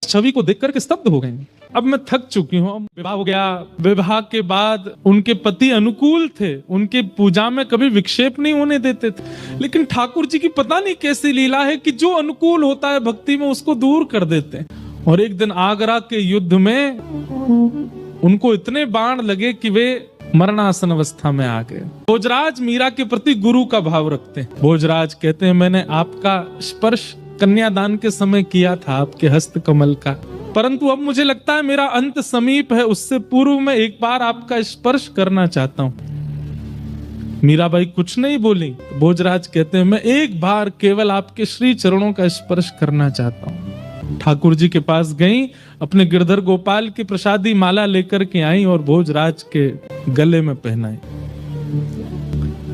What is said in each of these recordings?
छवि को देख करके स्तब्ध हो गई। अब मैं थक चुकी हूँ, विवाह हो गया। विवाह के बाद उनके पति अनुकूल थे, उनके पूजा में कभी विक्षेप नहीं होने देते थे, लेकिन ठाकुर जी की पता नहीं कैसी लीला है कि जो अनुकूल होता है भक्ति में उसको दूर कर देते हैं। और एक दिन आगरा के युद्ध में उनको इतने बाण लगे कि वे मरणासन अवस्था में आ गए। भोजराज मीरा के प्रति गुरु का भाव रखते हैं। भोजराज कहते हैं, मैंने आपका स्पर्श कन्यादान के समय किया था, आपके हस्त कमल का, परंतु अब मुझे लगता है मेरा अंत समीप है, उससे पूर्व मैं एक बार आपका स्पर्श करना चाहता हूं। मीराबाई कुछ नहीं बोली। भोजराज कहते हैं, मैं एक बार केवल आपके श्री चरणों का स्पर्श करना चाहता हूं। ठाकुर जी के पास गई, अपने गिरधर गोपाल की प्रसादी माला लेकर के आई और भोजराज के गले में पहनाई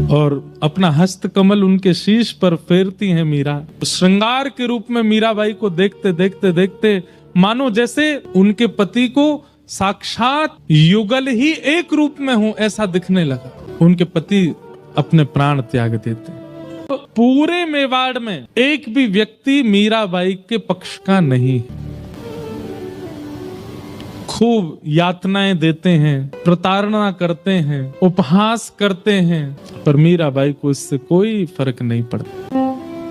और अपना हस्त कमल उनके शीश पर फेरती हैं मीरा। श्रृंगार के रूप में मीराबाई को देखते देखते देखते मानो जैसे उनके पति को साक्षात युगल ही एक रूप में हो ऐसा दिखने लगा। उनके पति अपने प्राण त्याग देते। तो पूरे मेवाड़ में एक भी व्यक्ति मीराबाई के पक्ष का नहीं। खूब यातनाएं देते हैं, प्रताड़ना करते हैं, उपहास करते हैं, पर मीराबाई को इससे कोई फर्क नहीं पड़ता।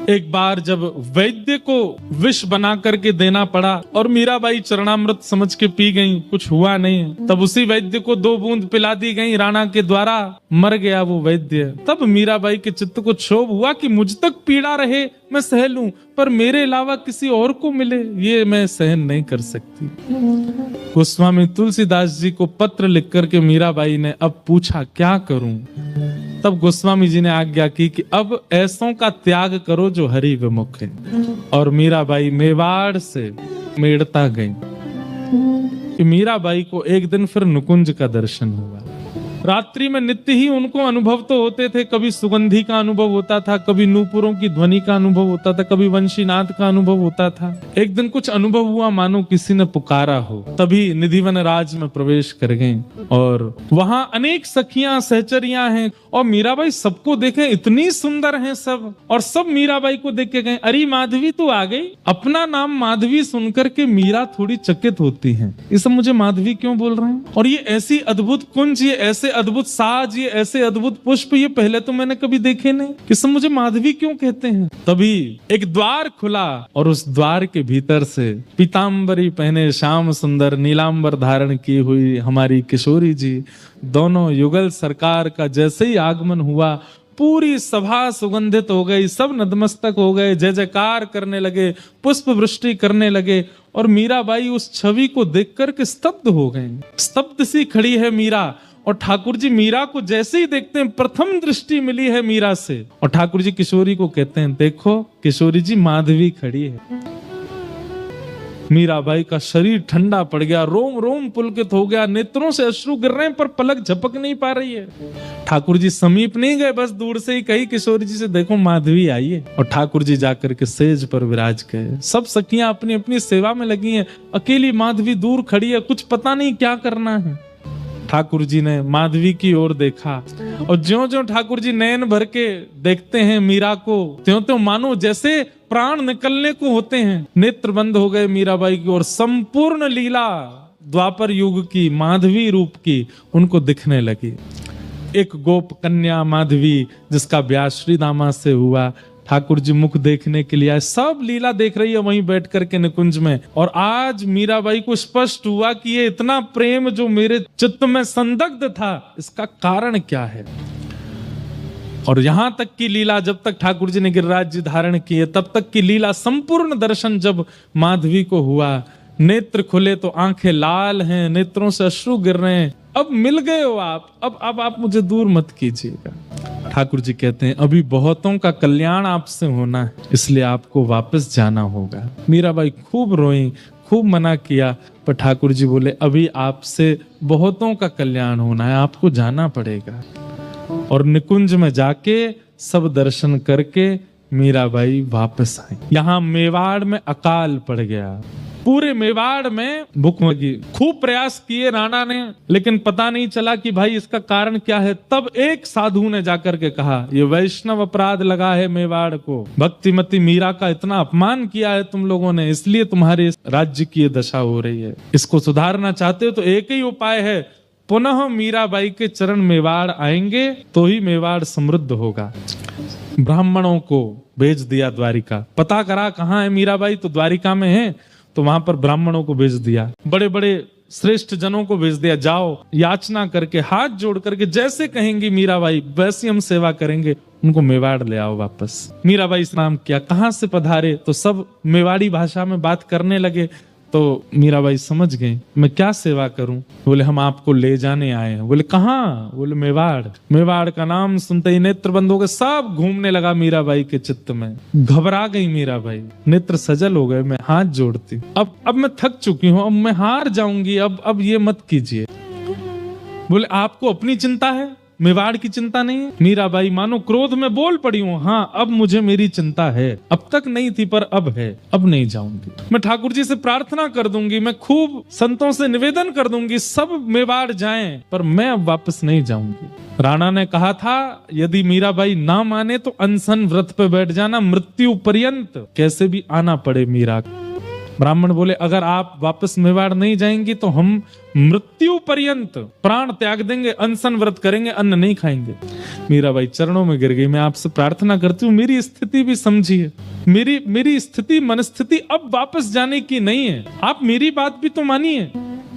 एक बार जब वैद्य को विष बना करके देना पड़ा और मीराबाई चरणामृत समझ के पी गई, कुछ हुआ नहीं, तब उसी वैद्य को 2 बूंद पिला दी गई राणा के द्वारा, मर गया वो वैद्य। तब मीराबाई के चित्त को क्षोभ हुआ कि मुझ तक पीड़ा रहे मैं सह लूं, पर मेरे अलावा किसी और को मिले ये मैं सहन नहीं कर सकती। गोस्वामी तुलसीदास जी को पत्र लिख करके मीराबाई ने अब पूछा, क्या करूं? तब गोस्वामी जी ने आज्ञा की कि अब ऐसों का त्याग करो जो हरि विमुख है। और मीराबाई मेवाड़ से मेड़ता गई। कि मीराबाई को एक दिन फिर नुकुंज का दर्शन हुआ। रात्रि में नित्य ही उनको अनुभव तो होते थे, कभी सुगंधी का अनुभव होता था, कभी नूपुरों की ध्वनि का अनुभव होता था, कभी वंशीनाद का अनुभव होता था। एक दिन कुछ अनुभव हुआ मानो किसी ने पुकारा हो। तभी निधिवन राज में प्रवेश कर गए और वहां अनेक सखियां सहचरियां हैं और मीराबाई सबको देखे, इतनी सुंदर हैं सब, और सब मीराबाई को देख के गए, अरे माधवी तू आ गई। अपना नाम माधवी सुनकर के मीरा थोड़ी चकित होती है, ये सब मुझे माधवी क्यों बोल रहे हैं, और ये ऐसी अद्भुत कुंज, ये ऐसे अद्भुत साज, ये ऐसे अद्भुत पुष्प, ये पहले तो मैंने कभी देखे नहीं, कि सब मुझे माधवी क्यों कहते हैं। तभी एक द्वार खुला और उस द्वार के भीतर से पीतांबरी पहने श्याम सुंदर नीलांबर धारण की हुई हमारी किशोरी जी, दोनों युगल सरकार का जैसे ही आगमन हुआ, पूरी सभा सुगंधित हो गई, सब नतमस्तक हो गए, जय जयकार करने लगे, पुष्प वृष्टि करने लगे। और मीराबाई उस छवि को देख करके स्तब्ध हो गई। स्तब्ध सी खड़ी है मीरा, और ठाकुर जी मीरा को जैसे ही देखते हैं, प्रथम दृष्टि मिली है मीरा से, और ठाकुर जी किशोरी को कहते हैं, देखो किशोरी जी माधवी खड़ी है। मीराबाई का शरीर ठंडा पड़ गया, रोम रोम पुलकित हो गया, नेत्रों से अश्रु गिर रहे हैं पर पलक झपक नहीं पा रही है। ठाकुर जी समीप नहीं गए, बस दूर से ही कही किशोरी जी से, देखो माधवी आई है। और ठाकुर जी जाकर के सेज पर विराज गए। सब सखियां अपनी अपनी सेवा में लगी हैं, अकेली माधवी दूर खड़ी है, कुछ पता नहीं क्या करना है। ठाकुर जी ने माधवी की ओर देखा और ज्यों-ज्यों ठाकुर जी नयन भर के देखते हैं मीरा को, त्यों-त्यों मानो जैसे प्राण निकलने को होते हैं। नेत्र बंद हो गए मीराबाई की और संपूर्ण लीला द्वापर युग की माधवी रूप की उनको दिखने लगी। एक गोप कन्या माधवी जिसका ब्याह श्री दामा से हुआ, ठाकुर जी मुख देखने के लिए आए, सब लीला देख रही है वहीं बैठ करके निकुंज में। और आज मीराबाई को स्पष्ट हुआ कि ये इतना प्रेम जो मेरे चित्त में संदिग्ध था, इसका कारण क्या है। और यहां तक की लीला, जब तक ठाकुर जी ने गिरिराज जी धारण किए तब तक की लीला, संपूर्ण दर्शन जब माधवी को हुआ, नेत्र खुले तो आंखें लाल हैं, नेत्रों से अश्रु गिर रहे हैं। अब मिल गए हो आप, अब आप मुझे दूर मत कीजिएगा। ठाकुर जी कहते हैं, अभी बहुतों का कल्याण आपसे होना है, इसलिए आपको वापस जाना होगा। मीराबाई खूब रोई, खूब मना किया, पर ठाकुर जी बोले, अभी आपसे बहुतों का कल्याण होना है, आपको जाना पड़ेगा। और निकुंज में जाके सब दर्शन करके मीराबाई वापस आई। यहाँ मेवाड़ में अकाल पड़ गया। पूरे मेवाड़ में भूख लगी। खूब प्रयास किए राणा ने, लेकिन पता नहीं चला कि भाई इसका कारण क्या है। तब एक साधु ने जाकर के कहा, ये वैष्णव अपराध लगा है मेवाड़ को, भक्तिमती मीरा का इतना अपमान किया है तुम लोगों ने, इसलिए तुम्हारे राज्य की ये दशा हो रही है। इसको सुधारना चाहते हो तो एक ही उपाय है, पुनः मीराबाई के चरण मेवाड़ आएंगे तो ही मेवाड़ समृद्ध होगा। ब्राह्मणों को भेज दिया द्वारिका, पता करा कहाँ है मीराबाई, तो द्वारिका में है, तो वहां पर ब्राह्मणों को भेज दिया, बड़े बड़े श्रेष्ठ जनों को भेज दिया, जाओ याचना करके हाथ जोड़ करके जैसे कहेंगी मीराबाई वैसी हम सेवा करेंगे, उनको मेवाड़ ले आओ वापस। मीराबाई स्नान किया, कहाँ से पधारे, तो सब मेवाड़ी भाषा में बात करने लगे। तो मीराबाई समझ गई, मैं क्या सेवा करूं। बोले हम आपको ले जाने आए हैं। बोले कहाँ? बोले मेवाड़। मेवाड़ का नाम सुनते ही नेत्र बंद हो गए, सब घूमने लगा मीराबाई के चित्त में। घबरा गई मीराबाई, नेत्र सजल हो गए, मैं हाथ जोड़ती, अब मैं थक चुकी हूँ, अब मैं हार जाऊंगी, अब ये मत कीजिए। बोले आपको अपनी चिंता है, मेवाड़ की चिंता नहीं है। मीराबाई मानो क्रोध में बोल पड़ी हूँ, हाँ अब मुझे मेरी चिंता है, अब तक नहीं थी पर अब है, अब नहीं जाऊंगी। मैं ठाकुर जी से प्रार्थना कर दूंगी, मैं खूब संतों से निवेदन कर दूंगी, सब मेवाड़ जाएं, पर मैं अब वापस नहीं जाऊंगी। राणा ने कहा था यदि मीराबाई ना माने तो अनशन व्रत पे बैठ जाना, मृत्यु पर्यंत कैसे भी आना पड़े मीरा। ब्राह्मण बोले अगर आप वापस मेवाड़ नहीं जाएंगी तो हम मृत्यु पर्यंत प्राण त्याग देंगे, अनशन व्रत करेंगे, अन्न नहीं खाएंगे। मीराबाई चरणों में गिर गई, मैं आपसे प्रार्थना करती हूँ मेरी स्थिति भी समझिए, मेरी स्थिति मनस्थिति अब वापस जाने की नहीं है, आप मेरी बात भी तो मानिए।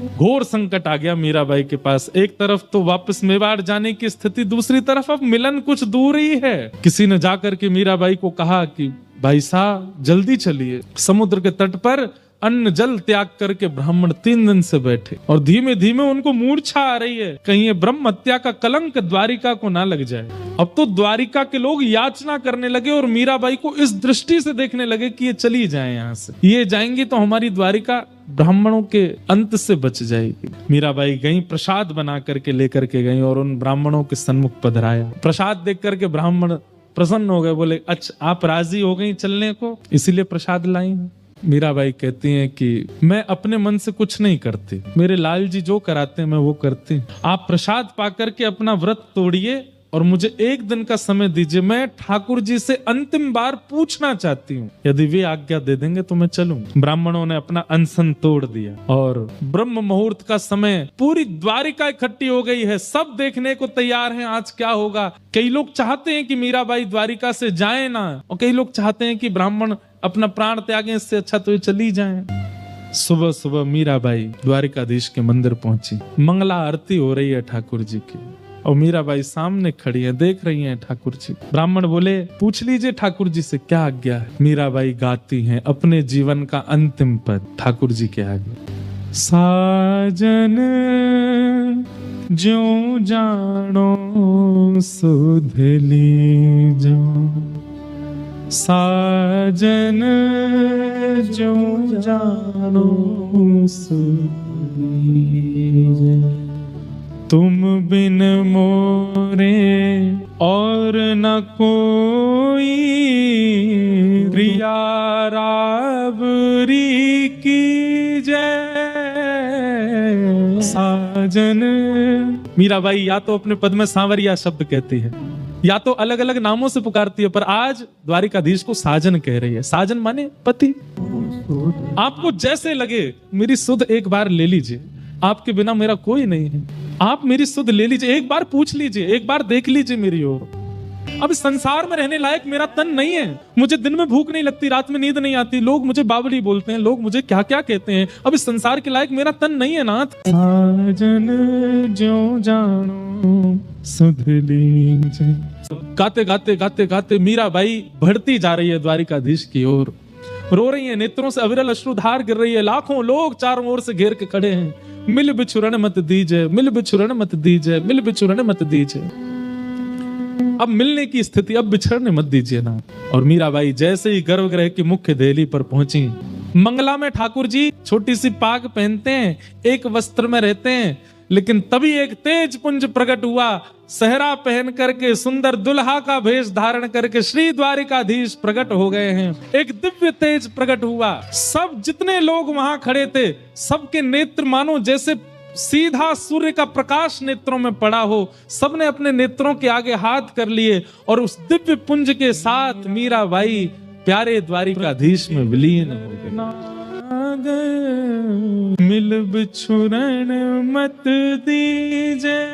घोर संकट आ गया मीराबाई के पास, एक तरफ तो वापस मेवाड़ जाने की स्थिति, दूसरी तरफ अब मिलन कुछ दूर ही है। किसी ने जाकर के मीराबाई को कहा कि भाई साहब जल्दी चलिए, समुद्र के तट पर अन्न जल त्याग करके ब्राह्मण 3 दिन से बैठे और धीमे धीमे उनको मूर्छा आ रही है, कहीं ये ब्रह्म हत्या का कलंक द्वारिका को ना लग जाए। अब तो द्वारिका के लोग याचना करने लगे और मीराबाई को इस दृष्टि से देखने लगे कि ये चली जाए यहाँ से, ये जाएंगी तो हमारी द्वारिका ब्राह्मणों के अंत से बच जाएगी। मीराबाई गई, प्रसाद बना करके लेकर के गई और उन ब्राह्मणों के सन्मुख पधराया। प्रसाद देख करके ब्राह्मण प्रसन्न हो गए, बोले अच्छा आप राजी हो गई चलने को, इसीलिए प्रसाद लाई हूं। मीराबाई कहती हैं कि मैं अपने मन से कुछ नहीं करती, मेरे लाल जी जो कराते हैं मैं वो करती। आप प्रसाद पा करके अपना व्रत तोड़िए और मुझे 1 दिन का समय दीजिए, मैं ठाकुर जी से अंतिम बार पूछना चाहती हूँ, यदि वे आज्ञा दे देंगे तो मैं चलूं। ब्राह्मणों ने अपना अनशन तोड़ दिया और ब्रह्म मुहूर्त का समय, पूरी द्वारिका इकट्ठी हो गई है, सब देखने को तैयार हैं आज क्या होगा। कई लोग चाहते हैं कि मीराबाई द्वारिका से जाए ना, और कई लोग चाहते हैं कि ब्राह्मण अपना प्राण त्यागें, इससे अच्छा तो ये चली जाएं। सुबह सुबह मीराबाई द्वारिकाधीश के मंदिर पहुंची, मंगला आरती हो रही है ठाकुर जी की और मीराबाई सामने खड़ी है, देख रही हैं ठाकुर जी। ब्राह्मण बोले पूछ लीजिए ठाकुर जी से क्या आज्ञा है। मीराबाई गाती हैं अपने जीवन का अंतिम पद ठाकुर जी के आगे। साजन जो जानो सुध लीजो, साजन जो जानो सुध लीजो, तुम बिन मोरे और न कोई, रिया राबरी की जय। साजन, मीराबाई या तो अपने पद में सांवरिया शब्द कहती है या तो अलग अलग नामों से पुकारती है, पर आज द्वारिकाधीश को साजन कह रही है। साजन माने पति। आपको जैसे लगे मेरी सुध एक बार ले लीजिए, आपके बिना मेरा कोई नहीं है, आप मेरी सुध ले लीजिए, एक बार पूछ लीजिए, एक बार देख लीजिए मेरी ओर। अब इस संसार में रहने लायक मेरा तन नहीं है, मुझे दिन में भूख नहीं लगती, रात में नींद नहीं आती, लोग मुझे बावली बोलते हैं, लोग मुझे क्या क्या कहते हैं, अब इस संसार के लायक मेरा तन नहीं है नाथ। साजन जो जानो सुध लीजिए। गाते गाते गाते गाते मीराबाई बढ़ती जा रही है द्वारिकाधीश की ओर, रो रही है, नेत्रों से अविरल अश्रुधार गिर रही है। लाखों लोग चारों ओर से घेर के खड़े हैं, मिल बिछुरन मत दीजिए, मिल बिछुरन मत दीजिए, मिल बिछुरन मत दीजिए। अब मिलने की स्थिति, अब बिछड़ने मत दीजिए ना। और मीराबाई जैसे ही गर्भगृह की मुख्य देहली पर पहुंची, मंगला में ठाकुर जी छोटी सी पाग पहनते हैं, एक वस्त्र में रहते हैं, लेकिन तभी एक तेज पुंज प्रकट हुआ, सहरा पहन करके सुंदर दुल्हा का भेष धारण करके श्री द्वारिकाधीश प्रकट हो गए हैं। एक दिव्य तेज प्रकट हुआ। सब जितने लोग वहां खड़े थे, सबके नेत्र मानो जैसे सीधा सूर्य का प्रकाश नेत्रों में पड़ा हो। सबने अपने नेत्रों के आगे हाथ कर लिए और उस दिव्य पुंज के साथ मीराबाई प्यारे द्वारिकाधीश में विलीन हो गई। मिल बिछुरन मत दीजे